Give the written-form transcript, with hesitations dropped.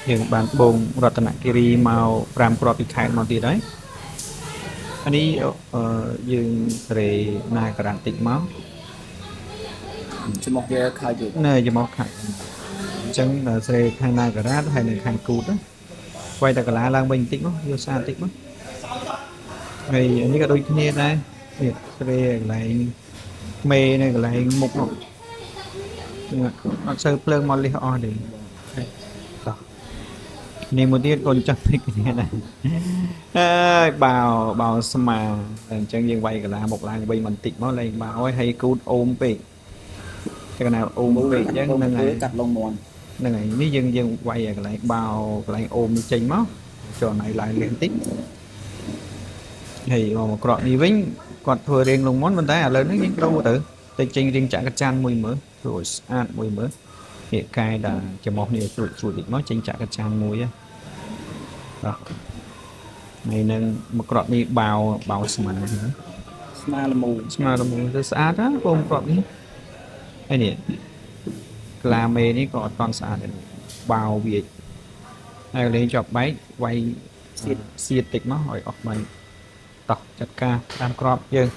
យើងបានបងរតនគិរីមក5គ្រាប់ពីខេត្តមកទៀតហើយអានេះយើងសេរីណាការ៉ាន់តិចមកចំមកវាខៅជិះណែយកមកខាត់អញ្ចឹងសេរីខាងណាការ៉ាត់ហើយនឹងខាងគូតវាយតែកាឡាឡើងវិញបន្តិចមកយកស្អាតតិចមកហើយនេះក៏ដូចគ្នាដែរនេះសេរីកន្លែងមេនៅកន្លែងមុខនោះអត់សូវភ្លើងមកលិះអស់ទេតោះនេះមួយទៀតកូនចាំតិចគ្នាដែរអើយបោស្មាអញ្ចឹងយើងវាយកន្លាមុខឡើងវិញបន្តិចមកលេងបោហើយគូតអូមពេកតែកណ្ដាលអូមពេកអញ្ចឹងហ្នឹងហើយកាត់លងមន់ហ្នឹងហើយនេះយើងវាយកន្លែងបោកន្លែងអូមនេះចេញមកចូលណៃឡើងលៀងតិចហើយមកក្រក់នេះវិញគាត់ធ្វើរៀងលងមុនប៉ុន្តែឥឡូវនេះយើងដូរទៅចេញរៀងចាក់កចាន់មួយមើលព្រោះស្អាតមួយមើលនេះកាយដល់ចំោះនេះស្រួចតិចមកចេញចាក់កចាន់មួយហ្នឹងហើយនឹងមកក្រក់នេះបោស្មាស្មាល្មូទៅស្អាតណាបងក្រក់នេះហើយនេះក្លាមេនេះក៏អត់តន់ស្អាតដែរបោវាហើយលេងជាប់បែកវាយសៀតតិចមកឲ្យអស់បាញ់តោះចាត់ការតាមក្របយើង